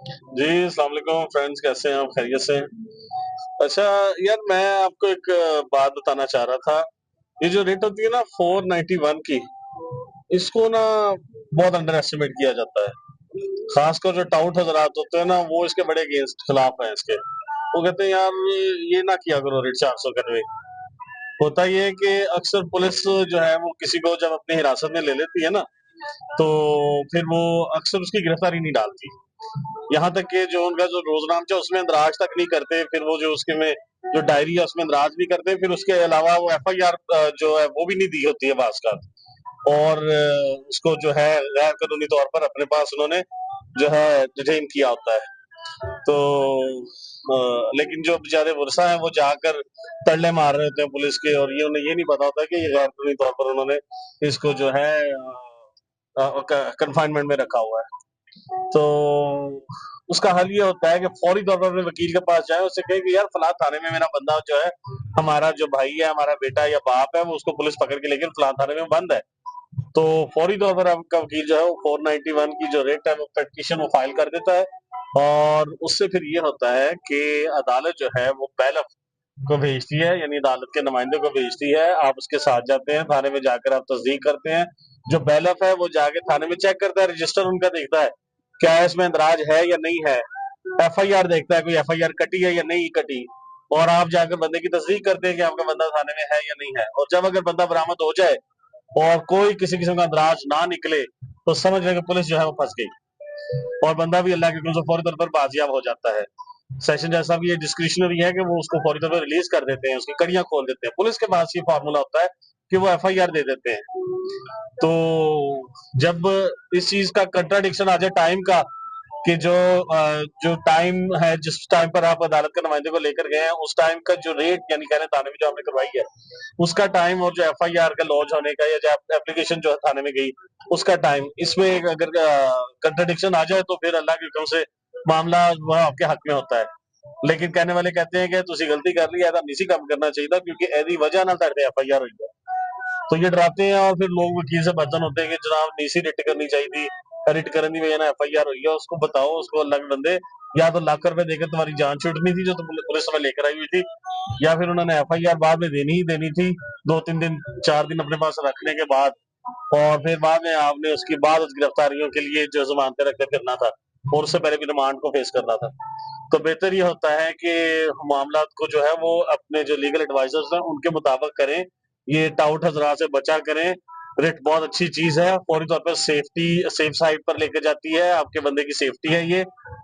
जी, अस्सलाम वालेकुम फ्रेंड्स, कैसे हैं आप? खैरियत से हैं? अच्छा यार, मैं आपको एक बात बताना चाह रहा था। ये जो रेट होती है ना 491 की, इसको ना बहुत अंडर एस्टिमेट किया जाता है। खासकर जो टाउट हज़रात होते हैं ना, वो इसके बड़े अगेंस्ट खिलाफ हैं इसके। वो कहते हैं यार ये ना किया करो रेट 400 कन्वे। होता ये है कि अक्सर पुलिस जो है वो किसी को जब अपनी हिरासत में ले लेती है ना, तो फिर वो अक्सर उसकी गिरफ्तारी नहीं डालती। यहाँ तक कि जो उनका जो रोजनामचा उसमें इंदराज तक नहीं करते, फिर वो जो उसके में जो डायरी है उसमें इंदराज नहीं करते, फिर उसके अलावा वो एफआईआर जो है वो भी नहीं दी होती है बास का। और उसको जो है गैर कानूनी तौर पर अपने पास उन्होंने जो है डिटेन किया होता है। तो लेकिन जो बेचारे वर्षा है वो जाकर तरले मार रहे होते हैं पुलिस के, और ये उन्हें ये नहीं पता होता कि ये गैर कानूनी तौर पर उन्होंने इसको जो है कंफाइनमेंट में रखा हुआ है। तो उसका हल ये होता है कि फौरी तौर पर अपने वकील के पास जाए, उससे कहे कि यार फलां थाने में मेरा बंदा जो है, हमारा जो भाई है, हमारा बेटा या बाप है, वो उसको पुलिस पकड़ के लेकर फलां थाने में बंद है। तो फौरी तौर पर आपका वकील जो है वो 491 की जो रेट है वो पिटीशन वो फाइल कर देता है। और उससे फिर ये होता है कि अदालत जो है वो बैलफ को भेजती है, यानी अदालत के नुमाइंदे को भेजती है। आप उसके साथ जाते हैं थाने में, जाकर आप तस्दीक करते हैं। जो बैलफ है वो जाके थाने में चेक करता है, रजिस्टर उनका देखता है क्या इसमें इंदराज है या नहीं है। एफआईआर देखता है कोई एफआईआर कटी है या नहीं कटी। और आप जाकर बंदे की तस्दीक करते हैं कि आपका बंदा थाने में है या नहीं है। और जब अगर बंदा बरामद हो जाए और कोई किसी किस्म का इंदराज ना निकले, तो समझ लें कि पुलिस जो है वो फंस गई, और बंदा भी अल्लाह के हुक्म से फौरी तौर पर बाजियाब हो जाता है। सेशन जैसा भी ये डिस्क्रिशनरी है कि वो उसको फौरी तौर पर रिलीज कर देते हैं, उसकी कड़ियां खोल देते हैं। पुलिस के पास ये फार्मूला होता है कि वो एफआईआर दे देते हैं। तो जब इस चीज का कंट्राडिक्शन आ जाए टाइम का, कि जो टाइम है जिस टाइम पर आप अदालत के नुमाइंदे को लेकर गए हैं, उस टाइम का जो रेट यानी कहने थाने में जो आपने करवाई है उसका टाइम, और जो एफआईआर का लॉन्च होने का या जो एप्लीकेशन जो है थाने में गई उसका टाइम, इसमें अगर कंट्रडिक्शन आ जाए तो फिर अल्लाह के हुक्म से मामला वह आपके हक में होता है। लेकिन कहने वाले कहते हैं कि तुसी गलती कर ली, ऐसा नहीं सी काम करना चाहिए था, क्योंकि ऐसी वजह ना तेरे एफआईआर हुई है। तो ये डराते हैं, और फिर लोग वकील से बदन होते हैं कि जनाब नीसी रिट करनी चाहिए थी, रिट करने की वजह ना एफआईआर हुई है। उसको बताओ, उसको अल्लाह के बंदे, या तो लाख रुपए देकर तुम्हारी जान छूटनी थी जो तुम पुलिस में लेकर आई हुई थी, या फिर उन्होंने एफआईआर बाद में देनी ही देनी थी, 2-3 दिन 4 दिन अपने पास रखने के बाद। और फिर बाद में आपने उसकी बाद उस गिरफ्तारियों के लिए जो जमानतें रखते फिरना था, और उससे पहले भी रिमांड को फेस करना था। तो बेहतर ये होता है कि मामला को जो है वो अपने जो लीगल एडवाइजर्स हैं उनके मुताबिक करें। ये टाउट हजरात से बचा करें। रिट बहुत अच्छी चीज है, फौरी तौर पर सेफ्टी सेफ साइड पर लेके जाती है, आपके बंदे की सेफ्टी है ये।